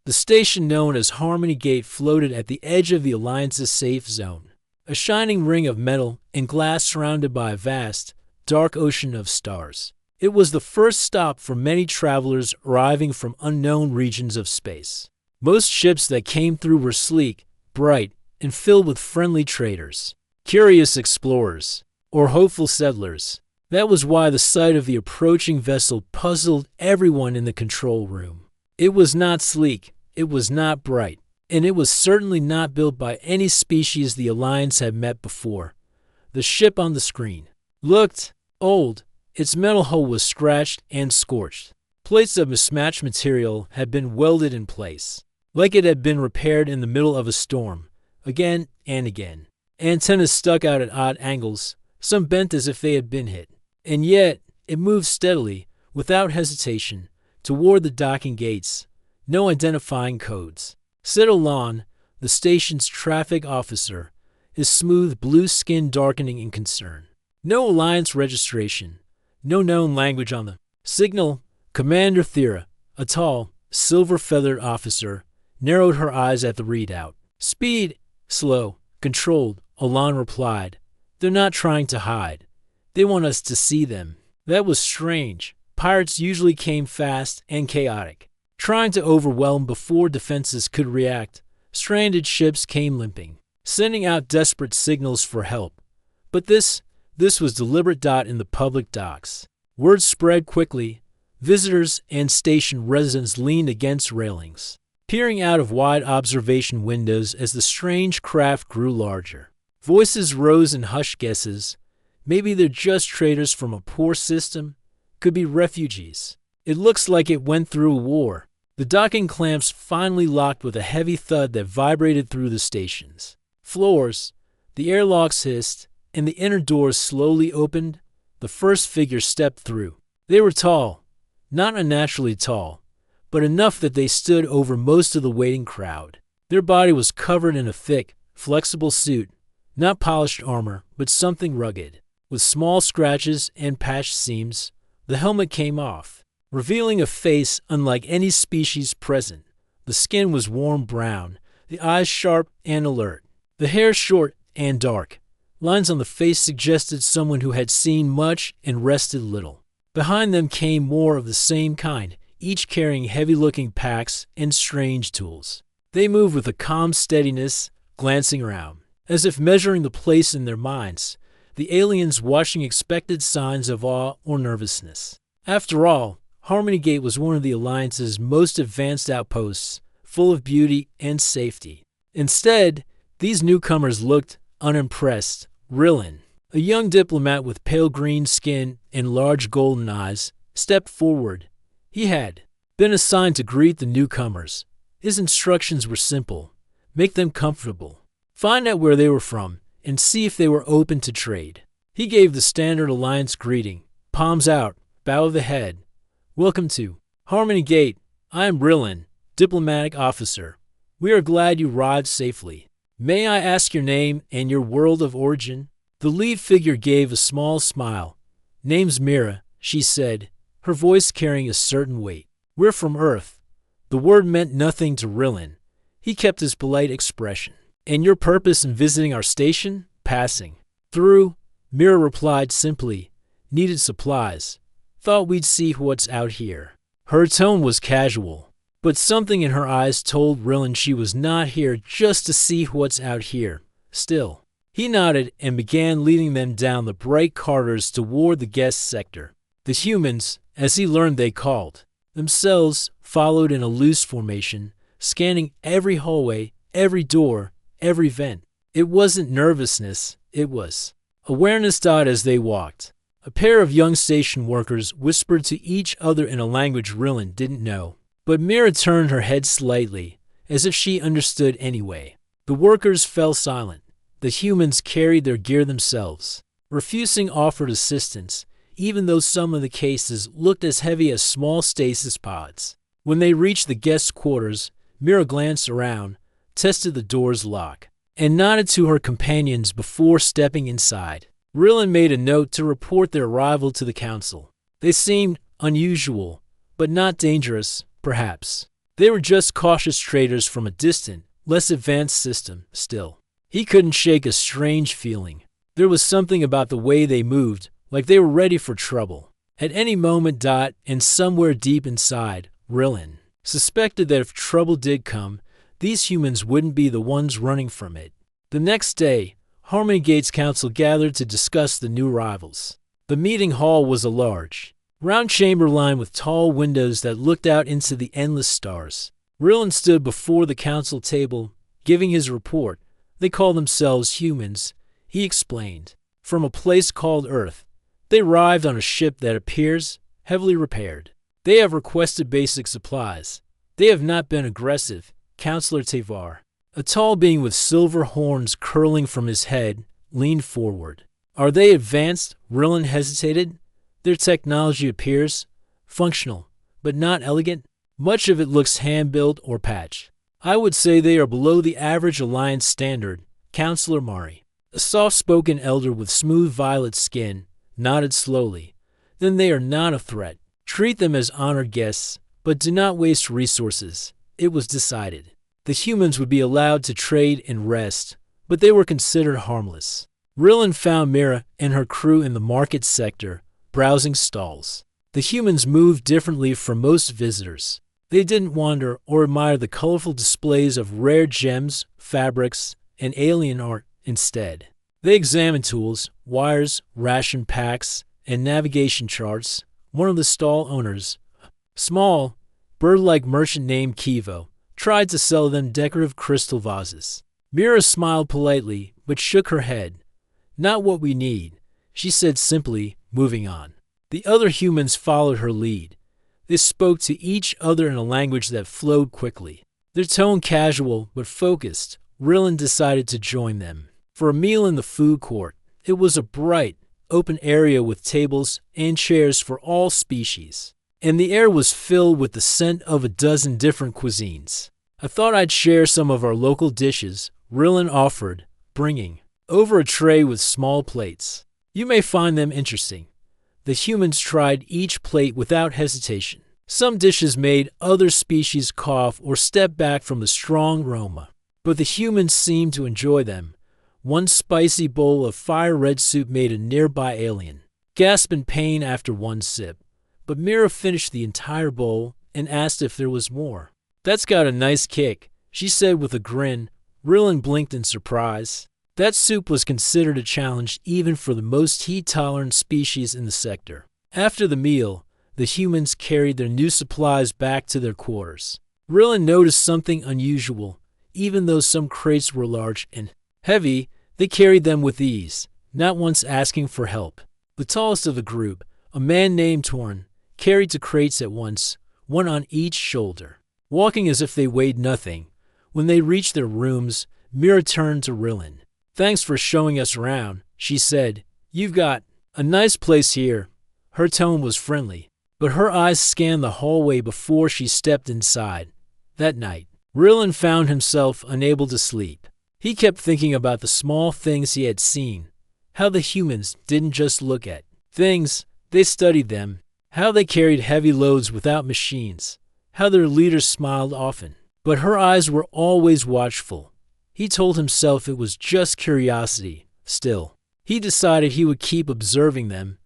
The station known as Harmony Gate floated at the edge of the Alliance's safe zone, a shining ring of metal and glass surrounded by a vast, dark ocean of stars. It was the first stop for many travelers arriving from unknown regions of space. Most ships that came through were sleek, bright, and filled with friendly traders, curious explorers, or hopeful settlers. That was why the sight of the approaching vessel puzzled everyone in the control room. It was not sleek, it was not bright, and it was certainly not built by any species the Alliance had met before. The ship on the screen looked old. Its metal hull was scratched and scorched. Plates of mismatched material had been welded in place, like it had been repaired in the middle of a storm, again and again. Antennas stuck out at odd angles, some bent as if they had been hit. And yet, it moved steadily, without hesitation, toward the docking gates. No identifying codes. Sedolon, the station's traffic officer, his smooth blue skin darkening in concern. No Alliance registration. No known language on the signal. Commander Thera, a tall, silver-feathered officer, narrowed her eyes at the readout. Speed, slow, controlled, Alon replied. They're not trying to hide. They want us to see them. That was strange. Pirates usually came fast and chaotic, trying to overwhelm before defenses could react. Stranded ships came limping, sending out desperate signals for help. But this was deliberate. In the public docks. Word spread quickly. Visitors and station residents leaned against railings, peering out of wide observation windows as the strange craft grew larger. Voices rose in hushed guesses. Maybe they're just traders from a poor system. Could be refugees. It looks like it went through a war. The docking clamps finally locked with a heavy thud that vibrated through the stations. Floors, the airlocks hissed, and the inner doors slowly opened. The first figure stepped through. They were tall, not unnaturally tall, but enough that they stood over most of the waiting crowd. Their body was covered in a thick, flexible suit, not polished armor, but something rugged. With small scratches and patched seams, the helmet came off, revealing a face unlike any species present. The skin was warm brown, the eyes sharp and alert, the hair short and dark. Lines on the face suggested someone who had seen much and rested little. Behind them came more of the same kind, each carrying heavy-looking packs and strange tools. They moved with a calm steadiness, glancing around, as if measuring the place in their minds, the aliens watching expected signs of awe or nervousness. After all, Harmony Gate was one of the Alliance's most advanced outposts, full of beauty and safety. Instead, these newcomers looked unimpressed. Rillin, a young diplomat with pale green skin and large golden eyes, stepped forward. He had been assigned to greet the newcomers. His instructions were simple. Make them comfortable. Find out where they were from and see if they were open to trade. He gave the standard Alliance greeting. Palms out, bow of the head. Welcome to Harmony Gate. I am Rillin, diplomatic officer. We are glad you arrived safely. May I ask your name and your world of origin? The lead figure gave a small smile. Name's Mira, she said, her voice carrying a certain weight. We're from Earth. The word meant nothing to Rillin. He kept his polite expression. And your purpose in visiting our station? Passing through, Mira replied simply. Needed supplies. Thought we'd see what's out here. Her tone was casual, but something in her eyes told Rillin she was not here just to see what's out here. Still, he nodded and began leading them down the bright corridors toward the guest sector. The humans, as he learned they called themselves, followed in a loose formation, scanning every hallway, every door, every vent. It wasn't nervousness, it was awareness. As they walked, a pair of young station workers whispered to each other in a language Rillin didn't know. But Mira turned her head slightly, as if she understood anyway. The workers fell silent. The humans carried their gear themselves, refusing offered assistance, even though some of the cases looked as heavy as small stasis pods. When they reached the guest quarters, Mira glanced around, tested the door's lock, and nodded to her companions before stepping inside. Rillin made a note to report their arrival to the council. They seemed unusual, but not dangerous, perhaps. They were just cautious traders from a distant, less advanced system still. He couldn't shake a strange feeling. There was something about the way they moved, like they were ready for trouble. At any moment, and somewhere deep inside, Rillin suspected that if trouble did come, these humans wouldn't be the ones running from it. The next day, Harmony Gate's council gathered to discuss the new arrivals. The meeting hall was a large, round chamber lined with tall windows that looked out into the endless stars. Rillin stood before the council table, giving his report. They call themselves humans, he explained, from a place called Earth. They arrived on a ship that appears heavily repaired. They have requested basic supplies. They have not been aggressive, Counselor Tevar, a tall being with silver horns curling from his head, leaned forward. Are they advanced? Rillin hesitated. Their technology appears functional, but not elegant. Much of it looks hand-built or patched. I would say they are below the average Alliance standard, Counselor Mari, a soft-spoken elder with smooth violet skin, nodded slowly. Then they are not a threat. Treat them as honored guests, but do not waste resources. It was decided. The humans would be allowed to trade and rest, but they were considered harmless. Rillin found Mira and her crew in the market sector, browsing stalls. The humans moved differently from most visitors. They didn't wander or admire the colorful displays of rare gems, fabrics, and alien art. Instead, they examined tools, wires, ration packs, and navigation charts. One of the stall owners, a small, bird-like merchant named Kivo, tried to sell them decorative crystal vases. Mira smiled politely, but shook her head. Not what we need, she said simply, moving on. The other humans followed her lead. They spoke to each other in a language that flowed quickly. Their tone casual but focused, Rillin decided to join them for a meal in the food court. It was a bright, open area with tables and chairs for all species, and the air was filled with the scent of a dozen different cuisines. I thought I'd share some of our local dishes, Rillin offered, bringing over a tray with small plates. You may find them interesting. The humans tried each plate without hesitation. Some dishes made other species cough or step back from the strong aroma, but the humans seemed to enjoy them. One spicy bowl of fire red soup made a nearby alien gasp in pain after one sip, but Mira finished the entire bowl and asked if there was more. That's got a nice kick, she said with a grin. Rillin blinked in surprise. That soup was considered a challenge even for the most heat-tolerant species in the sector. After the meal, the humans carried their new supplies back to their quarters. Rillin noticed something unusual. Even though some crates were large and heavy, they carried them with ease, not once asking for help. The tallest of the group, a man named Torn, carried two crates at once, one on each shoulder, walking as if they weighed nothing. When they reached their rooms, Mira turned to Rillin. Thanks for showing us around, she said. You've got a nice place here. Her tone was friendly, but her eyes scanned the hallway before she stepped inside. That night, Rillin found himself unable to sleep. He kept thinking about the small things he had seen, how the humans didn't just look at things, they studied them, how they carried heavy loads without machines, how their leaders smiled often, but her eyes were always watchful. He told himself it was just curiosity. Still, he decided he would keep observing them.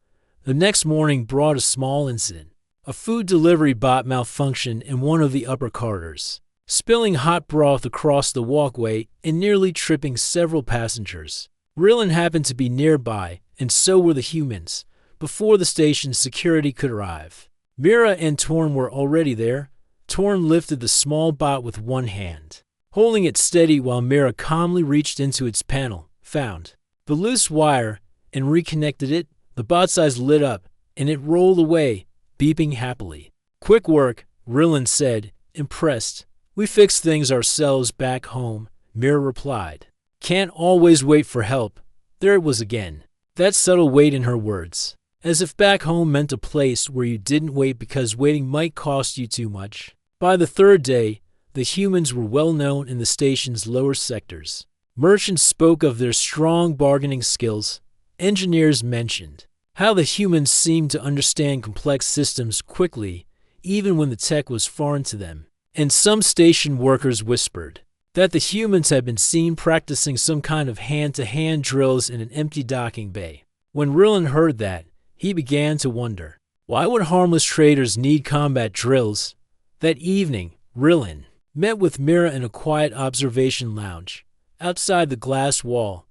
The next morning brought a small incident. A food delivery bot malfunctioned in one of the upper corridors, spilling hot broth across the walkway and nearly tripping several passengers. Rillin happened to be nearby, and so were the humans, before the station's security could arrive. Mira and Torn were already there. Torn lifted the small bot with one hand, holding it steady while Mira calmly reached into its panel, found the loose wire, and reconnected it. The bot's eyes lit up, and it rolled away, beeping happily. Quick work, Rillin said, impressed. We fixed things ourselves back home, Mira replied. Can't always wait for help. There it was again. That subtle weight in her words, as if back home meant a place where you didn't wait because waiting might cost you too much. By the third day, the humans were well known in the station's lower sectors. Merchants spoke of their strong bargaining skills. Engineers mentioned how the humans seemed to understand complex systems quickly, even when the tech was foreign to them. and some station workers whispered that the humans had been seen practicing some kind of hand-to-hand drills in an empty docking bay. When Rillin heard that, he began to wonder, why would harmless traders need combat drills? That evening, Rillin met with Mira in a quiet observation lounge. Outside the glass wall,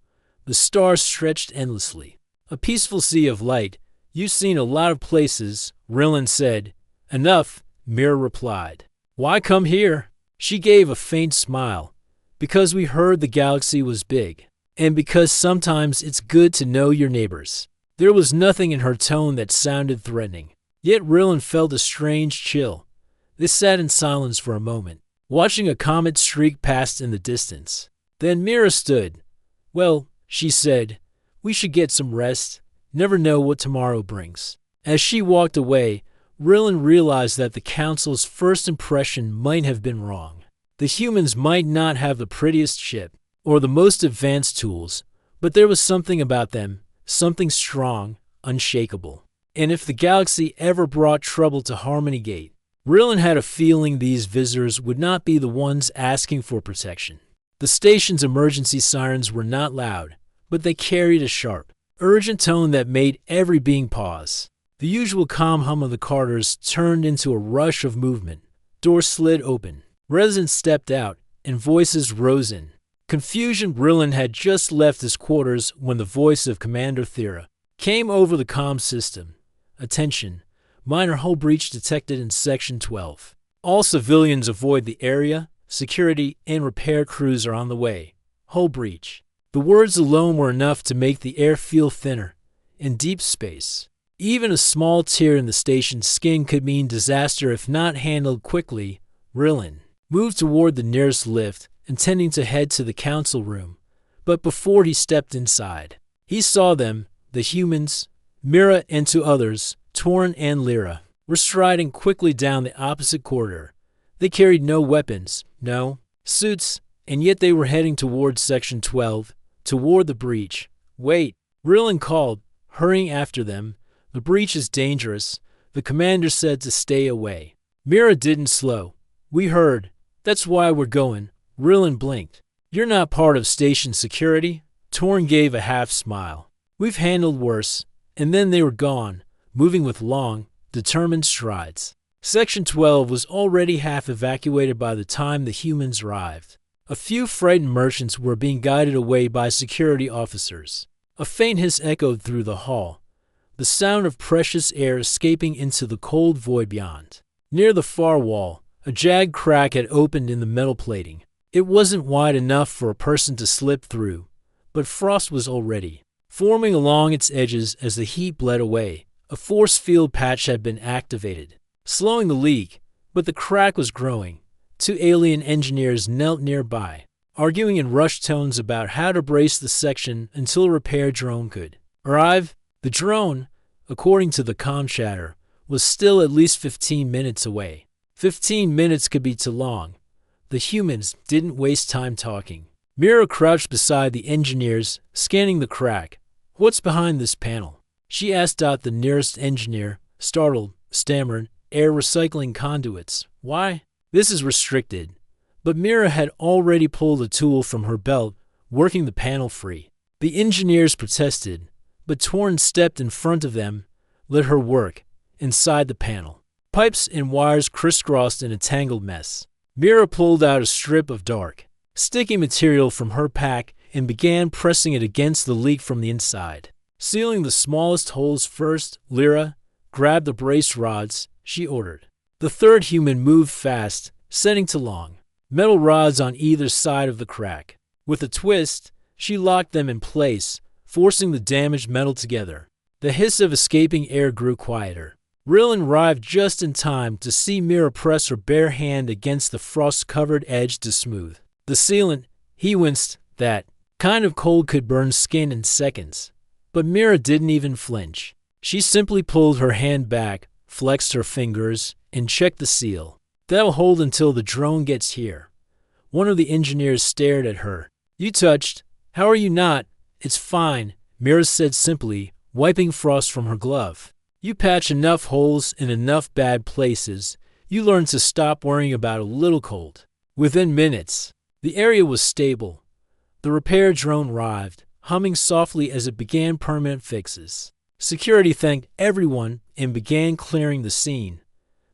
the stars stretched endlessly. A peaceful sea of light. You've seen a lot of places, Rillin said. Enough, Mira replied. Why come here? She gave a faint smile. Because we heard the galaxy was big, and because sometimes it's good to know your neighbors. There was nothing in her tone that sounded threatening. Yet Rillin felt a strange chill. They sat in silence for a moment, watching a comet streak past in the distance. Then Mira stood. Well, she said, we should get some rest. Never know what tomorrow brings. As she walked away, Rillin realized that the Council's first impression might have been wrong. The humans might not have the prettiest ship or the most advanced tools, but there was something about them, something strong, unshakable. And if the galaxy ever brought trouble to Harmony Gate, Rillin had a feeling these visitors would not be the ones asking for protection. The station's emergency sirens were not loud, but they carried a sharp, urgent tone that made every being pause. The usual calm hum of the corridors turned into a rush of movement. Doors slid open. Residents stepped out, and voices rose in confusion. Rillin had just left his quarters when the voice of Commander Thera came over the comm system. Attention, minor hull breach detected in Section 12. All civilians avoid the area. Security and repair crews are on the way. Hull breach. The words alone were enough to make the air feel thinner. In deep space, even a small tear in the station's skin could mean disaster if not handled quickly. Rillin moved toward the nearest lift, intending to head to the council room. But before he stepped inside, he saw them, the humans, Mira and two others, Torn and Lyra, were striding quickly down the opposite corridor. They carried no weapons, no suits, and yet they were heading toward Section 12, toward the breach. Wait, Rillin called, hurrying after them. The breach is dangerous. The commander said to stay away. Mira didn't slow. We heard. That's why we're going. Rillin blinked. You're not part of station security? Torn gave a half smile. We've handled worse. And then they were gone, moving with long, determined strides. Section 12 was already half evacuated by the time the humans arrived. A few frightened merchants were being guided away by security officers. A faint hiss echoed through the hall, the sound of precious air escaping into the cold void beyond. Near the far wall, a jagged crack had opened in the metal plating. It wasn't wide enough for a person to slip through, but frost was already forming along its edges as the heat bled away. A force field patch had been activated, slowing the leak, but the crack was growing. Two alien engineers knelt nearby, arguing in rushed tones about how to brace the section until a repair drone could arrive. The drone, according to the comm chatter, was still at least 15 minutes away. 15 minutes could be too long. The humans didn't waste time talking. Mira crouched beside the engineers, scanning the crack. What's behind this panel? She asked out the nearest engineer, startled, stammered, air recycling conduits. Why? This is restricted. But Mira had already pulled a tool from her belt, working the panel free. The engineers protested, but Torn stepped in front of them, let her work. Inside the panel, pipes and wires crisscrossed in a tangled mess. Mira pulled out a strip of dark, sticky material from her pack and began pressing it against the leak from the inside. Sealing the smallest holes first, Lyra grabbed the brace rods, she ordered. The third human moved fast, setting to long metal rods on either side of the crack. With a twist, she locked them in place, forcing the damaged metal together. The hiss of escaping air grew quieter. Rillin arrived just in time to see Mira press her bare hand against the frost-covered edge to smooth the sealant. He winced. That kind of cold could burn skin in seconds. But Mira didn't even flinch. She simply pulled her hand back, flexed her fingers, and checked the seal. That'll hold until the drone gets here. One of the engineers stared at her. You touched. How are you not? It's fine, Mira said simply, wiping frost from her glove. You patch enough holes in enough bad places, You learn to stop worrying about a little cold. Within minutes, the area was stable. The repair drone arrived, humming softly as it began permanent fixes. Security thanked everyone and began clearing the scene.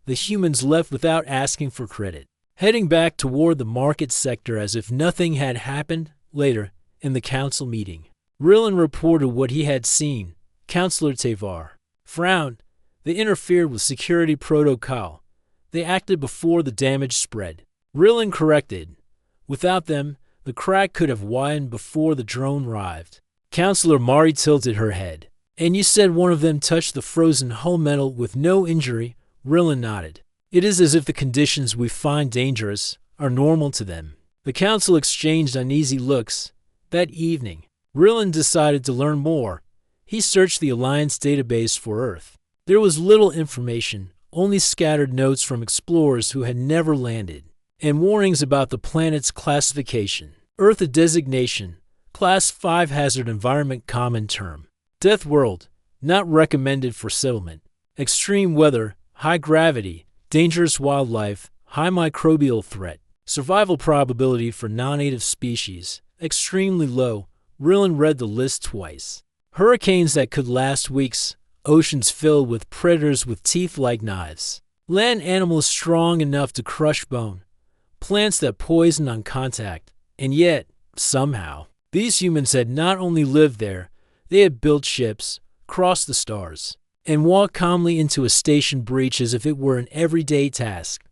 The humans left without asking for credit, heading back toward the market sector as if nothing had happened. Later, in the council meeting, Rillen reported what he had seen. Councillor Tevar frowned. They interfered with security protocol. They acted before the damage spread. Rillen corrected. Without them, the crack could have widened before the drone arrived. Councillor Mari tilted her head. And you said one of them touched the frozen hull metal with no injury? Rillen nodded. It is as if the conditions we find dangerous are normal to them. The council exchanged uneasy looks. That evening, Rillen decided to learn more. He searched the Alliance database for Earth. There was little information, only scattered notes from explorers who had never landed, and warnings about the planet's classification. Earth a designation, Class 5 hazard environment common term. Death world, not recommended for settlement. Extreme weather, high gravity, dangerous wildlife, high microbial threat. Survival probability for non-native species, extremely low. Rillen read the list twice. Hurricanes that could last weeks. Oceans filled with predators with teeth like knives. Land animals strong enough to crush bone. Plants that poison on contact. And yet, somehow, these humans had not only lived there, they had built ships, crossed the stars, and walked calmly into a station breach as if it were an everyday task.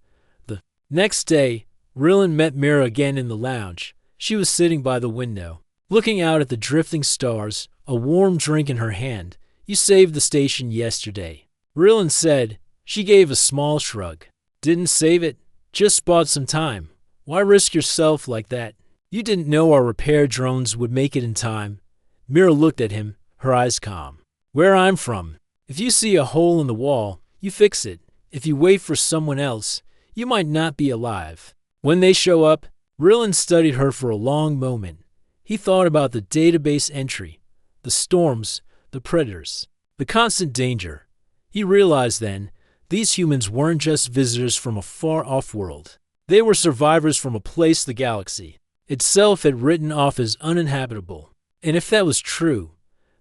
The next day, Rillen met Mira again in the lounge. She was sitting by the window, looking out at the drifting stars, a warm drink in her hand. You saved the station yesterday, Rillen said. She gave a small shrug. Didn't save it, just bought some time. Why risk yourself like that? You didn't know our repair drones would make it in time. Mira looked at him, her eyes calm. Where I'm from, if you see a hole in the wall, you fix it. If you wait for someone else, you might not be alive. When they show up, Rillen studied her for a long moment. He thought about the database entry, the storms, the predators, the constant danger. He realized then, these humans weren't just visitors from a far-off world. They were survivors from a place the galaxy itself had written off as uninhabitable. And if that was true,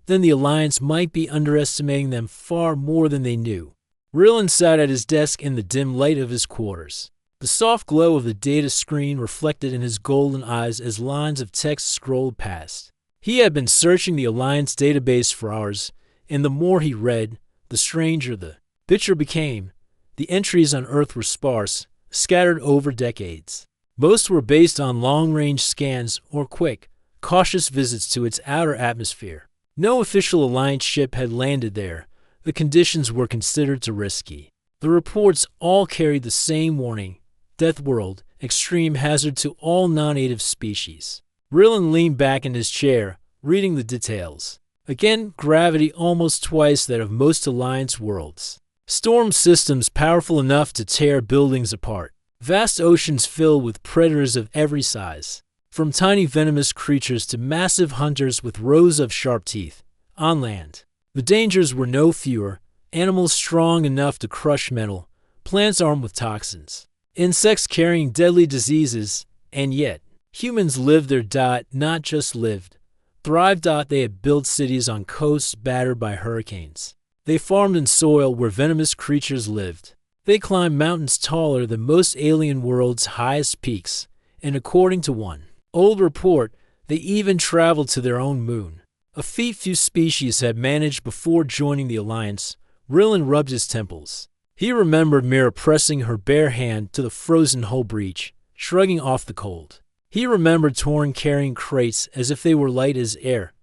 then the Alliance might be underestimating them far more than they knew. Rillen sat at his desk in the dim light of his quarters. The soft glow of the data screen reflected in his golden eyes as lines of text scrolled past. He had been searching the Alliance database for hours, and the more he read, the stranger the picture became. The entries on Earth were sparse, scattered over decades. Most were based on long-range scans or quick, cautious visits to its outer atmosphere. No official Alliance ship had landed there. The conditions were considered too risky. The reports all carried the same warning: Death world, extreme hazard to all non-native species. Rillen leaned back in his chair, reading the details. Again, gravity almost twice that of most Alliance worlds. Storm systems powerful enough to tear buildings apart. Vast oceans filled with predators of every size, from tiny venomous creatures to massive hunters with rows of sharp teeth. On land, the dangers were no fewer: animals strong enough to crush metal, plants armed with toxins, insects carrying deadly diseases, and yet, humans lived their not just lived, thrived. They had built cities on coasts battered by hurricanes. They farmed in soil where venomous creatures lived. They climbed mountains taller than most alien worlds' highest peaks, and according to one old report, they even traveled to their own moon, a feat few species had managed before joining the Alliance. Rillen rubbed his temples. He remembered Mira pressing her bare hand to the frozen hull breach, shrugging off the cold. He remembered Torn carrying crates as if they were light as air.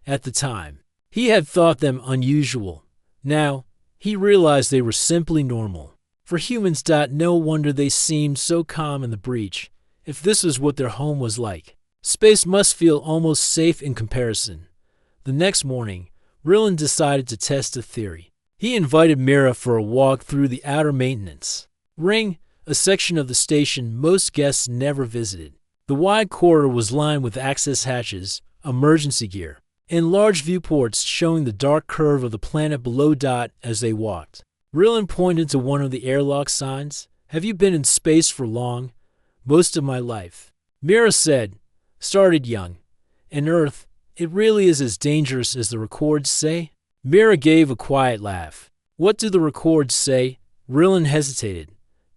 At the time, he had thought them unusual. Now, he realized they were simply normal. For humans, no wonder they seemed so calm in the breach. If this was what their home was like, space must feel almost safe in comparison. The next morning, Rillen decided to test a theory. He invited Mira for a walk through the outer maintenance ring, a section of the station most guests never visited. The wide corridor was lined with access hatches, emergency gear, and large viewports showing the dark curve of the planet below. As they walked, Rillen pointed to one of the airlock signs. Have you been in space for long? Most of my life. Mira said, started young. And Earth, it really is as dangerous as the records say? Mira gave a quiet laugh. What do the records say? Rillin hesitated.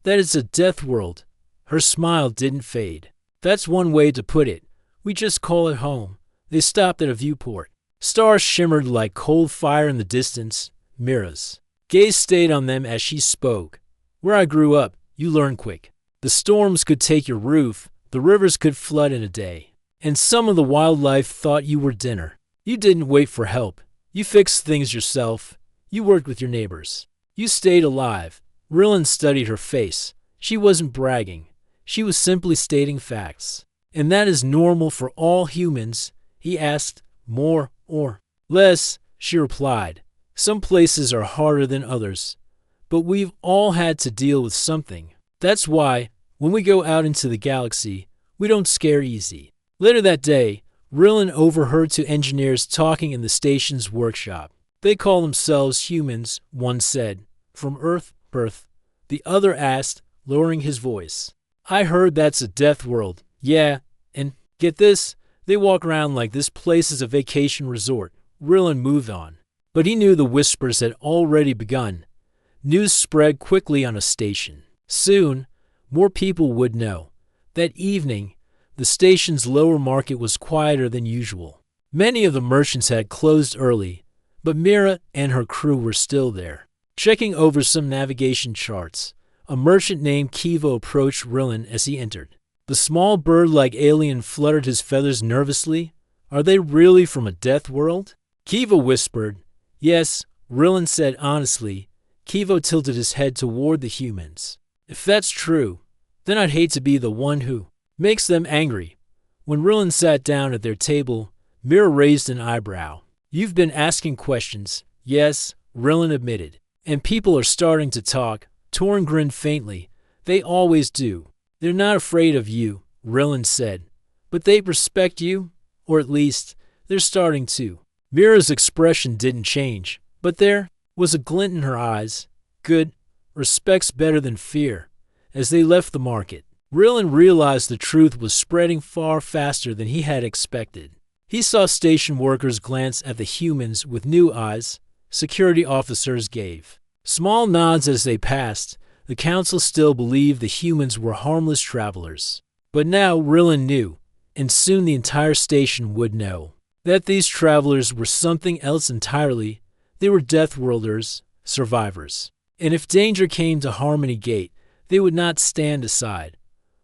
That it's a death world. Her smile didn't fade. That's one way to put it. We just call it home. They stopped at a viewport. Stars shimmered like cold fire in the distance. Mira's gaze stayed on them as she spoke. Where I grew up, you learn quick. The storms could take your roof. The rivers could flood in a day. And some of the wildlife thought you were dinner. You didn't wait for help. You fixed things yourself. You worked with your neighbors. You stayed alive. Rillin studied her face. She wasn't bragging. She was simply stating facts. And that is normal for all humans. He asked, more or less, she replied. Some places are harder than others. But we've all had to deal with something. That's why, when we go out into the galaxy, we don't scare easy. Later that day, Rillin overheard two engineers talking in the station's workshop. They call themselves humans, one said. From Earth. The other asked, lowering his voice. I heard that's a death world. Yeah, and get this, they walk around like this place is a vacation resort. Rillin moved on. But he knew the whispers had already begun. News spread quickly on a station. Soon, more people would know. That evening, the station's lower market was quieter than usual. Many of the merchants had closed early, but Mira and her crew were still there. Checking over some navigation charts, a merchant named Kivo approached Rillin as he entered. The small bird-like alien fluttered his feathers nervously. Are they really from a death world? Kivo whispered. Yes, Rillin said honestly. Kivo tilted his head toward the humans. If that's true, then I'd hate to be the one who makes them angry. When Rillin sat down at their table, Mira raised an eyebrow. You've been asking questions. Yes, Rillin admitted. And people are starting to talk. Torn grinned faintly. They always do. They're not afraid of you, Rillin said. But they respect you, or at least, they're starting to. Mira's expression didn't change, but there was a glint in her eyes. Good. Respect's better than fear. As they left the market, Rillin realized the truth was spreading far faster than he had expected. He saw station workers glance at the humans with new eyes. Security officers gave small nods as they passed. The council still believed the humans were harmless travelers. But now Rillin knew, and soon the entire station would know, that these travelers were something else entirely. They were Deathworlders, survivors. And if danger came to Harmony Gate, they would not stand aside.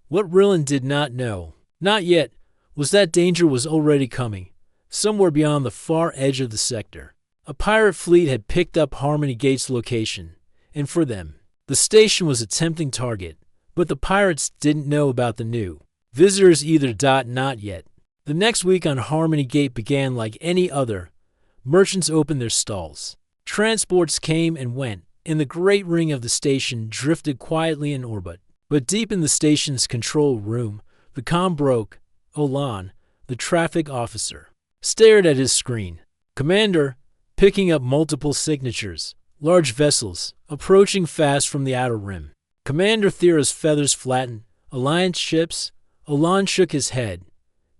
What Rillin did not know, not yet, was that danger was already coming, somewhere beyond the far edge of the sector. A pirate fleet had picked up Harmony Gate's location, and for them, the station was a tempting target. But the pirates didn't know about the new visitors either. Not yet. The next week on Harmony Gate began like any other. Merchants opened their stalls. Transports came and went, and the great ring of the station drifted quietly in orbit. But deep in the station's control room, the comm broke. Olan, the traffic officer, stared at his screen. Commander, picking up multiple signatures. Large vessels, approaching fast from the outer rim. Commander Thera's feathers flattened. Alliance ships. Olan shook his head.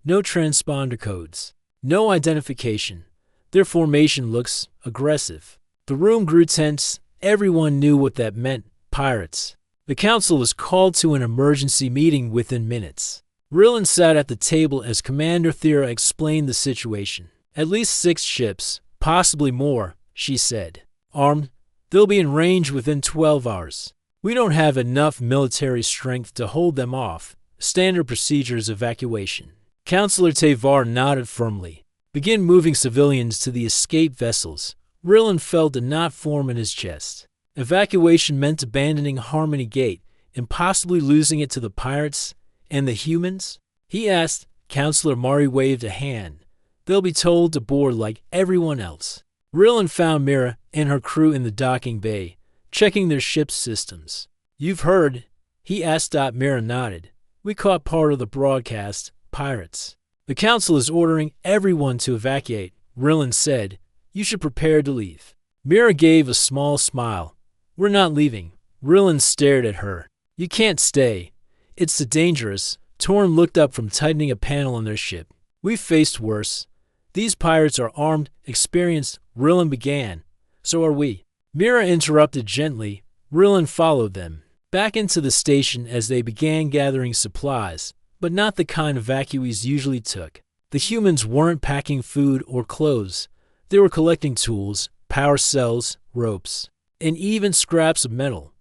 No transponder codes. No identification. Their formation looks aggressive. The room grew tense. Everyone knew what that meant. Pirates. The council was called to an emergency meeting within minutes. Rillin sat at the table as Commander Thera explained the situation. At least 6 ships, possibly more, she said. Armed, they'll be in range within 12 hours. We don't have enough military strength to hold them off. Standard procedures evacuation. Councillor Tevar nodded firmly. Begin moving civilians to the escape vessels. Rillin felt a knot form in his chest. Evacuation meant abandoning Harmony Gate and possibly losing it to the pirates and the humans? He asked. Councillor Mari waved a hand. They'll be told to board like everyone else. Rillin found Mira and her crew in the docking bay, checking their ship's systems. You've heard? He asked. Mira nodded. We caught part of the broadcast. Pirates. The council is ordering everyone to evacuate, Rillin said. You should prepare to leave. Mira gave a small smile. We're not leaving. Rillin stared at her. You can't stay. It's too dangerous. Torn looked up from tightening a panel on their ship. We've faced worse. These pirates are armed, experienced, Rillin began. So are we. Mira interrupted gently. Rillin followed them back into the station as they began gathering supplies, but not the kind evacuees usually took. The humans weren't packing food or clothes. They were collecting tools, power cells, ropes, and even scraps of metal.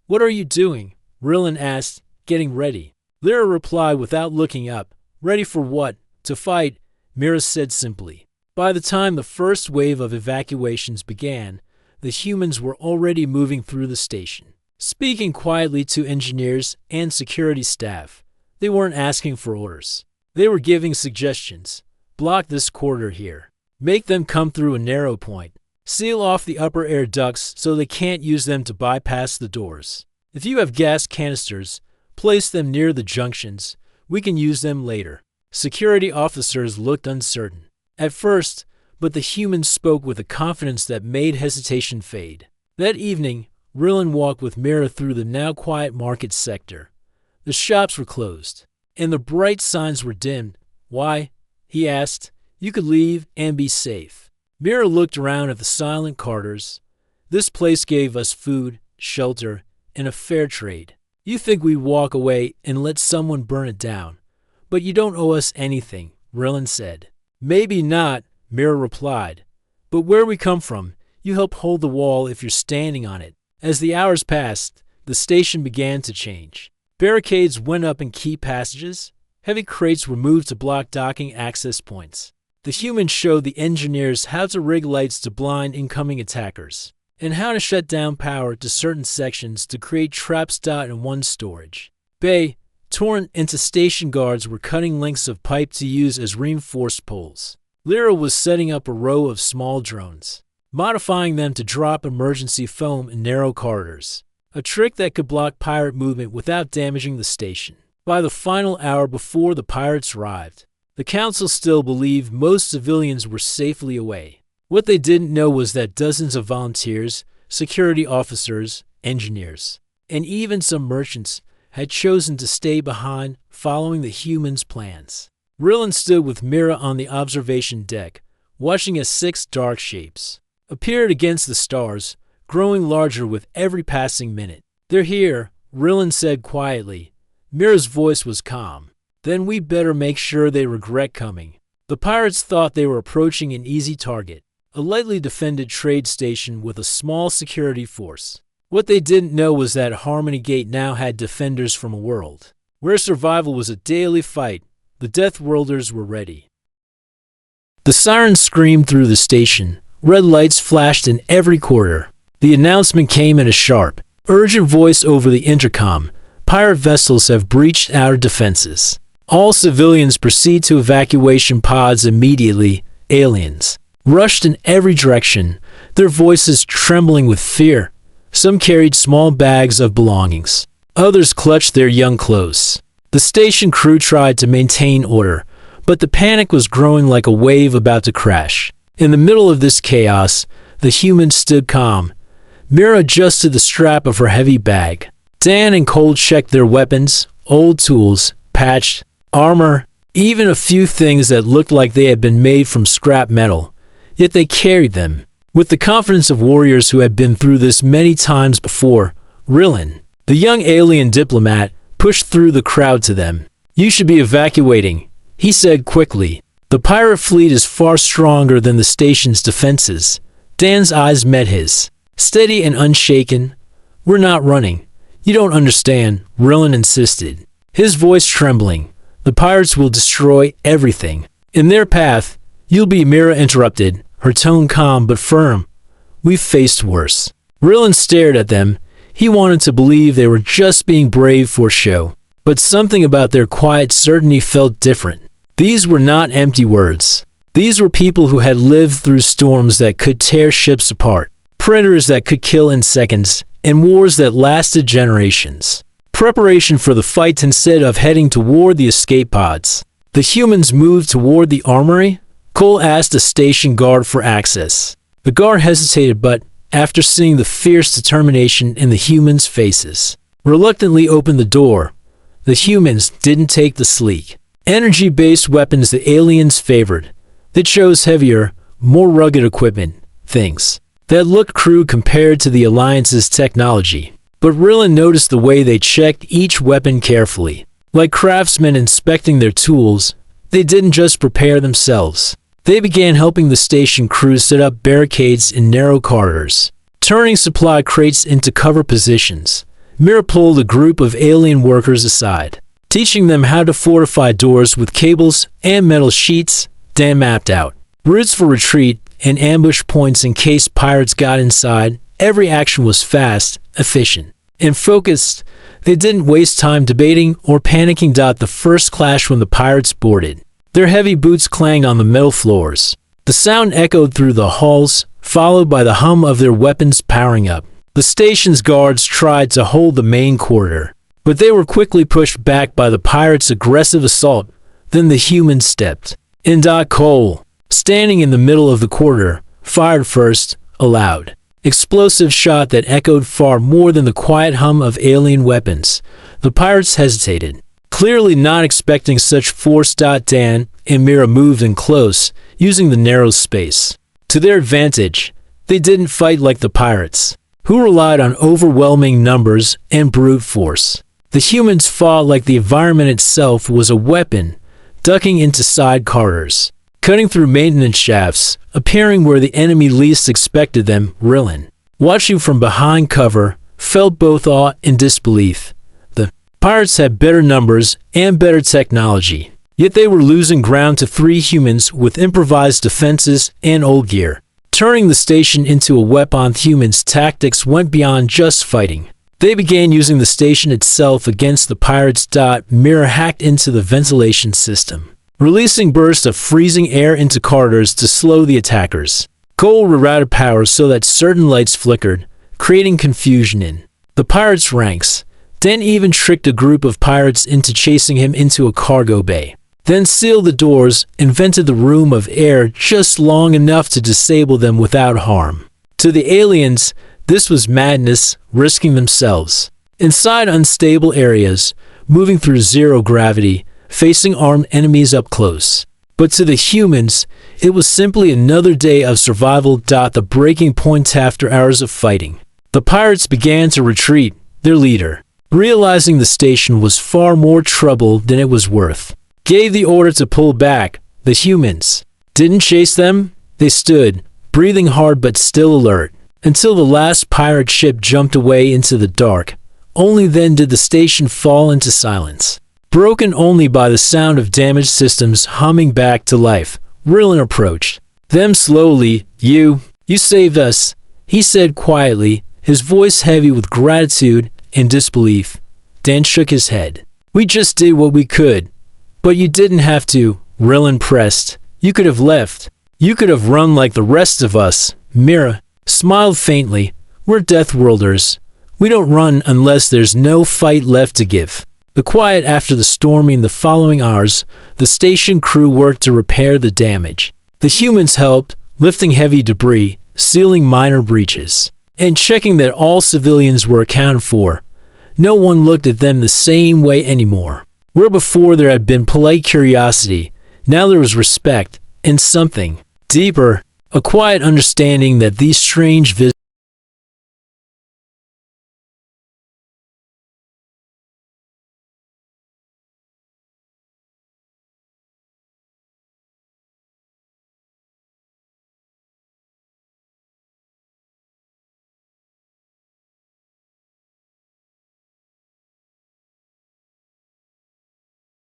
"What are you doing?" Rillin asked, getting ready. Lyra replied without looking up. "Ready for what?" "To fight," Mira said simply. By the time the first wave of evacuations began, the humans were already moving through the station, speaking quietly to engineers and security staff. They weren't asking for orders. They were giving suggestions. "Block this corridor here. Make them come through a narrow point. Seal off the upper air ducts so they can't use them to bypass the doors. If you have gas canisters, place them near the junctions. We can use them later." Security officers looked uncertain at first, but the humans spoke with a confidence that made hesitation fade. That evening, Rillin walked with Mira through the now quiet market sector. The shops were closed, and the bright signs were dimmed. "Why?" he asked. "You could leave and be safe." Mira looked around at the silent carters. "This place gave us food, shelter, and a fair trade. You think we'd walk away and let someone burn it down. But you don't owe us anything," Rillin said. "Maybe not," Mira replied. "But where we come from, you help hold the wall if you're standing on it." As the hours passed, the station began to change. Barricades went up in key passages. Heavy crates were moved to block docking access points. The humans showed the engineers how to rig lights to blind incoming attackers, and how to shut down power to certain sections to create traps. In one storage bay, torn into station guards were cutting lengths of pipe to use as reinforced poles. Lyra was setting up a row of small drones, modifying them to drop emergency foam in narrow corridors, a trick that could block pirate movement without damaging the station. By the final hour before the pirates arrived, the council still believed most civilians were safely away. What they didn't know was that dozens of volunteers, security officers, engineers, and even some merchants had chosen to stay behind following the humans' plans. Rillin stood with Mira on the observation deck, watching as 6 dark shapes appeared against the stars, growing larger with every passing minute. "They're here," Rillin said quietly. Mira's voice was calm. "Then we better make sure they regret coming." The pirates thought they were approaching an easy target, a lightly defended trade station with a small security force. What they didn't know was that Harmony Gate now had defenders from a world where survival was a daily fight. The Deathworlders were ready. The sirens screamed through the station. Red lights flashed in every quarter. The announcement came in a sharp, urgent voice over the intercom. "Pirate vessels have breached our defenses. All civilians proceed to evacuation pods immediately." Aliens rushed in every direction, their voices trembling with fear. Some carried small bags of belongings. Others clutched their young close. The station crew tried to maintain order, but the panic was growing like a wave about to crash. In the middle of this chaos, the humans stood calm. Mira adjusted the strap of her heavy bag. Dan and Cole checked their weapons, old tools, patched, armor, even a few things that looked like they had been made from scrap metal. Yet they carried them with the confidence of warriors who had been through this many times before. Rillin, the young alien diplomat, pushed through the crowd to them. "You should be evacuating," he said quickly. "The pirate fleet is far stronger than the station's defenses." Dan's eyes met his, steady and unshaken. "We're not running. You don't understand," Rillin insisted, his voice trembling. "The pirates will destroy everything in their path." "You'll be," Mira interrupted, her tone calm but firm. "We've faced worse." Rillin stared at them. He wanted to believe they were just being brave for show, but something about their quiet certainty felt different. These were not empty words. These were people who had lived through storms that could tear ships apart, predators that could kill in seconds, and wars that lasted generations. Preparation for the fight instead of heading toward the escape pods. The humans moved toward the armory. Cole asked a station guard for access. The guard hesitated, but after seeing the fierce determination in the humans' faces, reluctantly opened the door. The humans didn't take the sleek, energy-based weapons the aliens favored. They chose heavier, more rugged equipment, things that looked crude compared to the Alliance's technology. But Rillin noticed the way they checked each weapon carefully. Like craftsmen inspecting their tools, they didn't just prepare themselves. They began helping the station crew set up barricades in narrow corridors, turning supply crates into cover positions. Mira pulled a group of alien workers aside, teaching them how to fortify doors with cables and metal sheets. Dan mapped out routes for retreat and ambush points in case pirates got inside. Every action was fast, efficient, and focused. They didn't waste time debating or panicking. The first clash when the pirates boarded. Their heavy boots clanged on the metal floors. The sound echoed through the halls, followed by the hum of their weapons powering up. The station's guards tried to hold the main corridor, but they were quickly pushed back by the pirates' aggressive assault. Then the humans stepped in. Cole, standing in the middle of the corridor, fired first, a loud, explosive shot that echoed far more than the quiet hum of alien weapons. The pirates hesitated, clearly not expecting such force. Dan and Mira moved in close, using the narrow space to their advantage. They didn't fight like the pirates, who relied on overwhelming numbers and brute force. The humans fought like the environment itself was a weapon, ducking into side corridors, cutting through maintenance shafts, appearing where the enemy least expected them. Rillin, watching from behind cover, felt both awe and disbelief. The pirates had better numbers and better technology, yet they were losing ground to 3 humans with improvised defenses and old gear, turning the station into a weapon. Humans' tactics went beyond just fighting. They began using the station itself against the pirates. Mira hacked into the ventilation system, releasing bursts of freezing air into corridors to slow the attackers. Cole rerouted power so that certain lights flickered, creating confusion in the pirates' ranks. Dan even tricked a group of pirates into chasing him into a cargo bay, then sealed the doors and vented the room of air just long enough to disable them without harm. To the aliens, this was madness, risking themselves inside unstable areas, moving through zero gravity, facing armed enemies up close. But to the humans, it was simply another day of survival. The breaking point. After hours of fighting, the pirates began to retreat. Their leader, realizing the station was far more trouble than it was worth, gave the order to pull back. The humans didn't chase them. They stood, breathing hard but still alert, until the last pirate ship jumped away into the dark. Only then did the station fall into silence, broken only by the sound of damaged systems humming back to life. Rillin approached them slowly. You saved us," he said quietly, his voice heavy with gratitude and disbelief. Dan shook his head. "We just did what we could. But you didn't have to," Rillin pressed. "You could have left. You could have run like the rest of us." Mira smiled faintly. "We're Deathworlders. We don't run unless there's no fight left to give." The quiet after the storming. The following hours, the station crew worked to repair the damage. The humans helped, lifting heavy debris, sealing minor breaches, and checking that all civilians were accounted for. No one looked at them the same way anymore. Where before there had been polite curiosity, now there was respect, and something deeper, a quiet understanding that these strange visitors.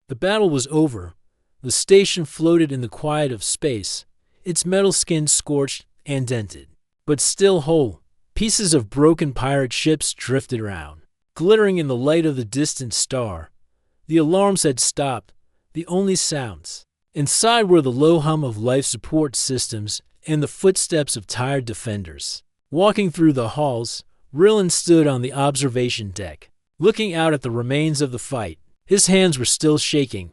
The battle was over. The station floated in the quiet of space, its metal skin scorched and dented, but still whole. Pieces of broken pirate ships drifted around, glittering in the light of the distant star. The alarms had stopped, the only sounds inside were the low hum of life support systems and the footsteps of tired defenders. Walking through the halls, Rillin stood on the observation deck, looking out at the remains of the fight. His hands were still shaking,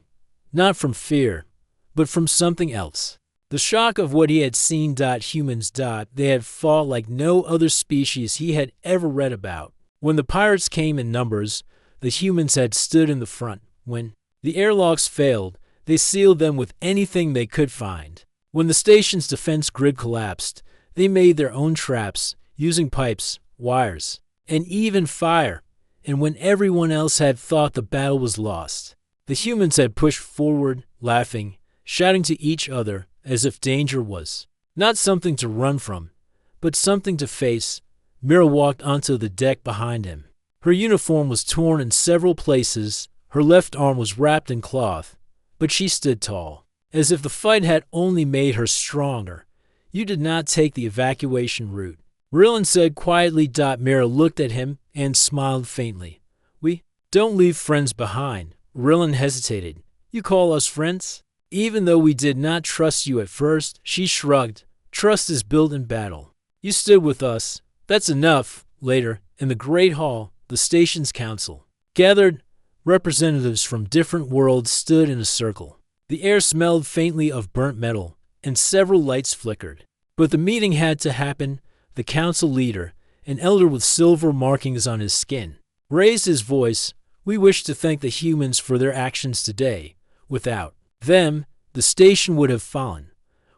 not from fear, but from something else. The shock of what he had seen. Humans. They had fought like no other species he had ever read about. When the pirates came in numbers, the humans had stood in the front. When the airlocks failed, they sealed them with anything they could find. When the station's defense grid collapsed, they made their own traps, using pipes, wires, and even fire. And when everyone else had thought the battle was lost, the humans had pushed forward, laughing, shouting to each other as if danger was not something to run from, but something to face. Mira walked onto the deck behind him. Her uniform was torn in several places, her left arm was wrapped in cloth, but she stood tall, as if the fight had only made her stronger. You did not take the evacuation route, Rillen said quietly. Mira looked at him and smiled faintly. We don't leave friends behind. Rillen hesitated. You call us friends? Even though we did not trust you at first, she shrugged. Trust is built in battle. You stood with us. That's enough. Later, in the Great Hall, the station's council gathered. Representatives from different worlds stood in a circle. The air smelled faintly of burnt metal, and several lights flickered. But the meeting had to happen. The council leader, an elder with silver markings on his skin, raised his voice. We wish to thank the humans for their actions today. Without them, the station would have fallen.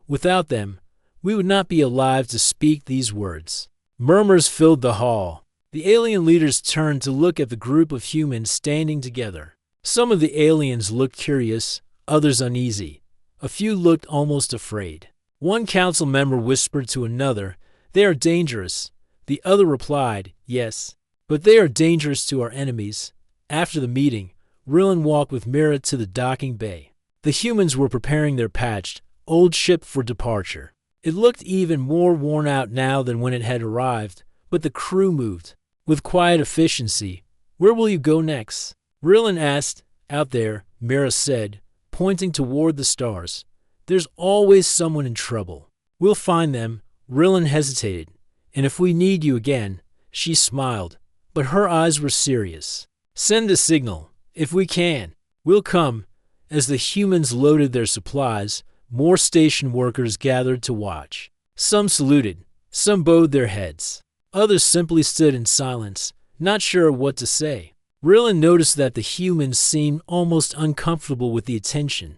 Without them, we would not be alive to speak these words. Murmurs filled the hall. The alien leaders turned to look at the group of humans standing together. Some of the aliens looked curious, others uneasy. A few looked almost afraid. One council member whispered to another, "They are dangerous." The other replied, "Yes, but they are dangerous to our enemies." After the meeting, Rillen walked with Mira to the docking bay. The humans were preparing their patched, old ship for departure. It looked even more worn out now than when it had arrived, but the crew moved with quiet efficiency. "Where will you go next?" Rillen asked. "Out there," Mira said, pointing toward the stars. "There's always someone in trouble. We'll find them." Rillen hesitated. "And if we need you again," she smiled, but her eyes were serious. "Send a signal. If we can, we'll come." As the humans loaded their supplies, more station workers gathered to watch. Some saluted, some bowed their heads. Others simply stood in silence, not sure what to say. Rillen noticed that the humans seemed almost uncomfortable with the attention.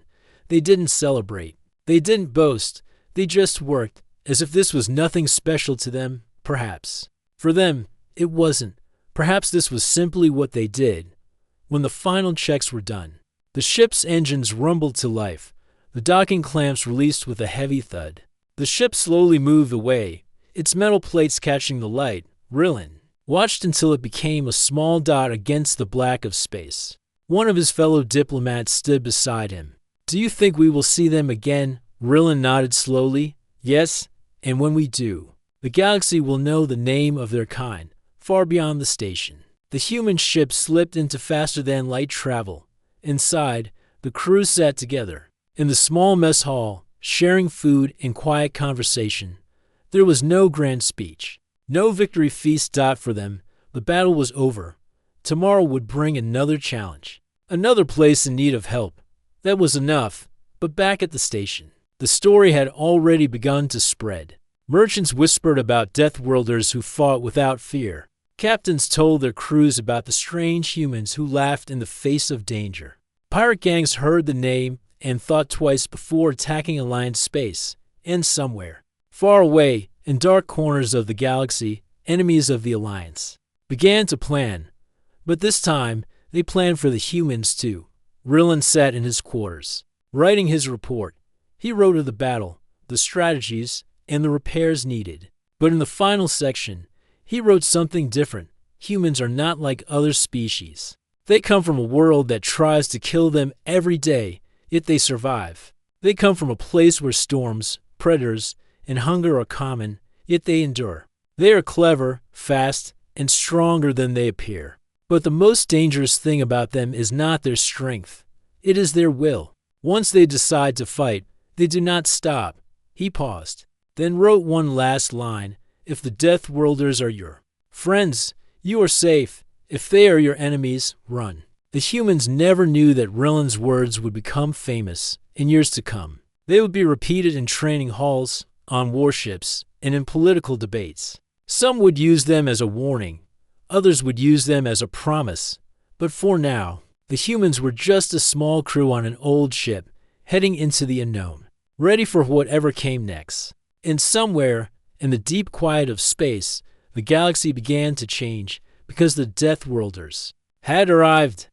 They didn't celebrate. They didn't boast. They just worked, as if this was nothing special to them, perhaps. For them, it wasn't. Perhaps this was simply what they did. When the final checks were done, the ship's engines rumbled to life. The docking clamps released with a heavy thud. The ship slowly moved away, its metal plates catching the light. Rillen watched until it became a small dot against the black of space. One of his fellow diplomats stood beside him. "Do you think we will see them again?" Rillen nodded slowly. "Yes, and when we do, the galaxy will know the name of their kind, far beyond the station." The human ship slipped into faster-than-light travel. Inside, the crew sat together in the small mess hall, sharing food and quiet conversation. There was no grand speech, no victory feast. For them, the battle was over. Tomorrow would bring another challenge, another place in need of help. That was enough. But back at the station, the story had already begun to spread. Merchants whispered about Deathworlders who fought without fear. Captains told their crews about the strange humans who laughed in the face of danger. Pirate gangs heard the name and thought twice before attacking Alliance space. And somewhere, far away, in dark corners of the galaxy, enemies of the Alliance began to plan. But this time, they planned for the humans too. Rillen sat in his quarters, writing his report. He wrote of the battle, the strategies, and the repairs needed. But in the final section, he wrote something different. Humans are not like other species. They come from a world that tries to kill them every day, yet they survive. They come from a place where storms, predators, and hunger are common, yet they endure. They are clever, fast, and stronger than they appear. But the most dangerous thing about them is not their strength. It is their will. Once they decide to fight, they do not stop. He paused, then wrote one last line. If the Deathworlders are your friends, you are safe. If they are your enemies, run. The humans never knew that Rillen's words would become famous in years to come. They would be repeated in training halls, on warships, and in political debates. Some would use them as a warning. Others would use them as a promise. But for now, the humans were just a small crew on an old ship, heading into the unknown, ready for whatever came next. And somewhere, in the deep quiet of space, the galaxy began to change because the Deathworlders had arrived.